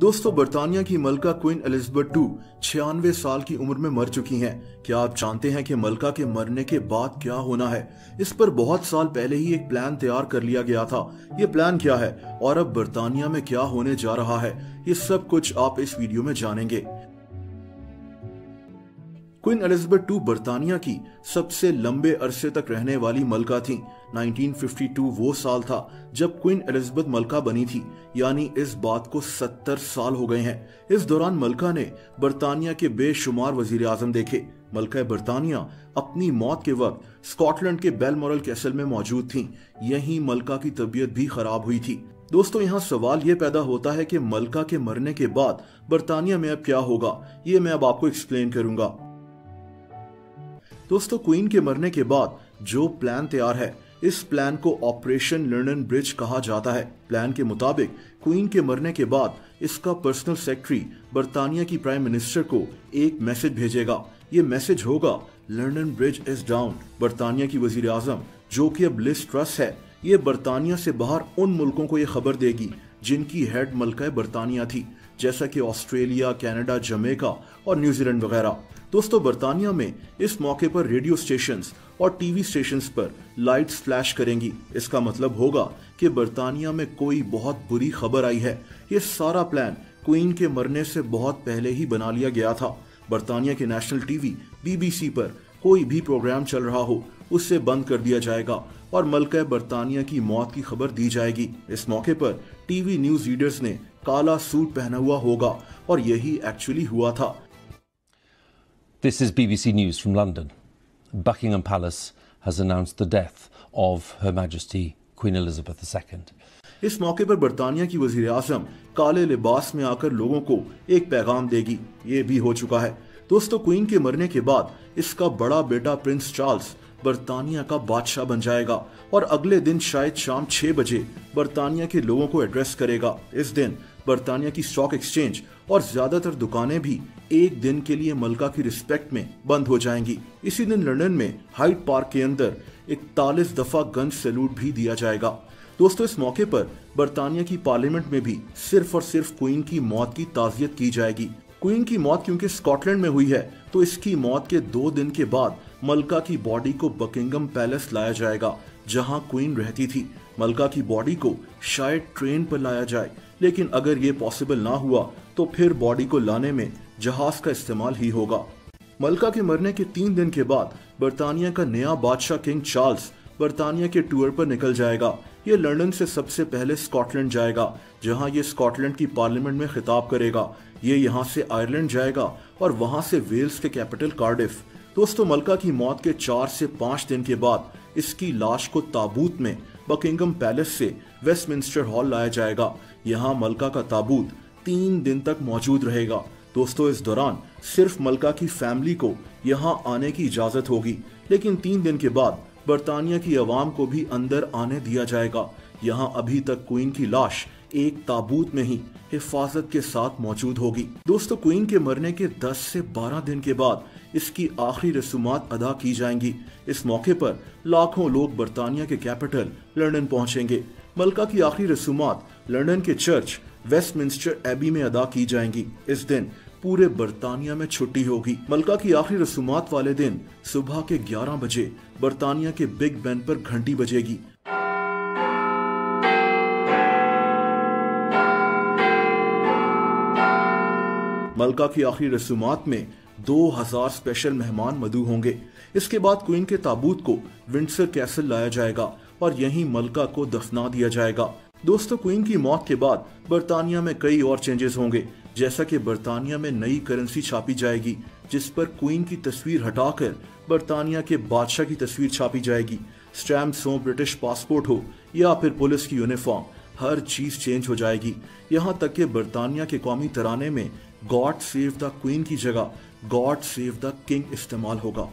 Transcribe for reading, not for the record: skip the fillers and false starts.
दोस्तों, बर्तानिया की मलका क्वीन एलिजाबेथ II 96 साल की उम्र में मर चुकी हैं। क्या आप जानते हैं कि मलका के मरने के बाद क्या होना है? इस पर बहुत साल पहले ही एक प्लान तैयार कर लिया गया था। ये प्लान क्या है और अब बर्तानिया में क्या होने जा रहा है, ये सब कुछ आप इस वीडियो में जानेंगे। क्वीन एलिजाबेथ II बर्तानिया की सबसे लंबे अरसे तक रहने वाली मलका थीं। 1952 वो साल था जब क्वीन एलिजाबेथ मलका बनी थी, यानी इस बात को 70 साल हो गए हैं। इस दौरान मलका ने बर्तानिया के बेशुमार वजीर आजम देखे। मलका बर्तानिया अपनी मौत के वक्त स्कॉटलैंड के बेलमोरल कैसल में मौजूद थीं। यहीं मलका की तबीयत भी खराब हुई थी। दोस्तों, यहाँ सवाल ये पैदा होता है कि मलका के मरने के बाद बर्तानिया में अब क्या होगा, ये मैं अब आपको एक्सप्लेन करूंगा। दोस्तों, क्वीन के मरने के बाद जो प्लान तैयार है, इस प्लान को ऑपरेशन लंदन ब्रिज कहा जाता है। प्लान के मुताबिक क्वीन के मरने के बाद इसका पर्सनल सेक्रेटरी बर्तानिया की प्राइम मिनिस्टर को एक मैसेज भेजेगा। ये मैसेज होगा, लंदन ब्रिज इज डाउन। बर्तानिया की वजीर आजम, जो कि अब लिज ट्रस है, ये बर्तानिया से बाहर उन मुल्कों को ये खबर देगी जिनकी हेड मलका बर्तानिया थी, जैसा कि ऑस्ट्रेलिया, कनाडा, जमैका और न्यूजीलैंड वगैरह। दोस्तों, बर्तानिया में इस मौके पर रेडियो स्टेशंस और टीवी स्टेशंस पर लाइट्स फ्लैश करेंगी। इसका मतलब होगा कि बर्तानिया में कोई बहुत बुरी खबर आई है। ये सारा प्लान क्वीन के मरने से बहुत पहले ही बना लिया गया था। बर्तानिया के नेशनल टीवी BBC पर कोई भी प्रोग्राम चल रहा हो, उससे बंद कर दिया जाएगा और मलका बर्तानिया की मौत की खबर दी जाएगी। इस मौके पर टीवी न्यूज रीडर्स ने काला सूट पहना हुआ होगा और यही एक्चुअली हुआ था। This is BBC News from London. Buckingham Palace has announced the death of Her Majesty Queen Elizabeth II. इस मौके पर बर्तानिया की वजीर आजम काले लिबास में आकर लोगों को एक पैगाम देगी। ये भी हो चुका है। दोस्तों, क्वीन के मरने के बाद इसका बड़ा बेटा प्रिंस चार्ल्स बर्तानिया का बादशाह बन जाएगा और अगले दिन शायद शाम 6 बजे बर्तानिया के लोगों को एड्रेस करेगा। इस दिन बर्तानिया की स्टॉक एक्सचेंज और ज्यादातर दुकानें भी एक दिन के लिए मलका की रिस्पेक्ट में बंद हो जाएंगी। इसी दिन लंदन में हाइड पार्क के अंदर 41 दफा गन सैल्यूट भी दिया जाएगा। दोस्तों, इस मौके पर बर्तानिया की पार्लियामेंट में भी सिर्फ और सिर्फ क्वीन की मौत की ताज़ियत की जाएगी। क्वीन की मौत क्योंकि स्कॉटलैंड में हुई है, तो इसकी मौत के 2 दिन के बाद मलका की बॉडी को बकिंगम पैलेस लाया जाएगा, जहां क्वीन रहती थी। मलका की बॉडी को शायद ट्रेन पर लाया जाए, लेकिन अगर ये पॉसिबल ना हुआ तो फिर बॉडी को लाने में जहाज का इस्तेमाल ही होगा। मलका के मरने के 3 दिन के बाद बर्तानिया का नया बादशाह किंग चार्ल्स बर्तानिया के टूर पर निकल जाएगा। ये लंदन से सबसे पहले स्कॉटलैंड जाएगा, जहां ये स्कॉटलैंड की पार्लियामेंट में खिताब करेगा। ये यहां से आयरलैंड जाएगा और वहां से वेल्स के कैपिटल कार्डिफ। दोस्तों, मलका की मौत के 4 से 5 दिन के बाद इसकी लाश को ताबूत में बकिंगम पैलेस से वेस्टमिंस्टर हॉल लाया जाएगा। यहाँ मलका का ताबूत 3 दिन तक मौजूद रहेगा। दोस्तों, इस दौरान सिर्फ मलका की फैमिली को यहाँ आने की इजाजत होगी, लेकिन 3 दिन के बाद बर्तानिया की आवाम को भी अंदर आने दिया जाएगा। यहाँ अभी तक क्वीन की लाश एक ताबूत में ही हिफाजत के साथ मौजूद होगी। दोस्तों, क्वीन के मरने के 10 से 12 दिन के बाद इसकी आखिरी रसूमात अदा की जाएंगी। इस मौके पर लाखों लोग बर्तानिया के कैपिटल लंदन पहुंचेंगे। मलका की आखिरी रसूमात लंदन के चर्च वेस्टमिंस्टर एबी में अदा की जाएंगी। इस दिन पूरे बर्तानिया में छुट्टी होगी। मलका की आखिरी रसूमात वाले दिन सुबह के 11 बजे बर्तानिया के बिग बेन पर घंटी बजेगी। मलका की आखिरी रसूमात में 2000 स्पेशल मेहमान मदऊ होंगे। इसके बाद क्वीन के ताबूत को विंडसर कैसल लाया जाएगा और यहीं मलका को दफना दिया जाएगा। दोस्तों, क्वीन की मौत के बाद बर्तानिया में कई और चेंजेस होंगे, जैसा कि बर्तानिया में नई करेंसी छापी जाएगी, जिस पर क्वीन की तस्वीर हटाकर बर्तानिया के बादशाह की तस्वीर छापी जाएगी। स्टैम्प्स हो, ब्रिटिश पासपोर्ट हो या फिर पुलिस की यूनिफॉर्म, हर चीज चेंज हो जाएगी। यहाँ तक कि बर्तानिया के कौमी तराने में गॉड सेव द क्वीन की जगह गॉड सेव द किंग इस्तेमाल होगा।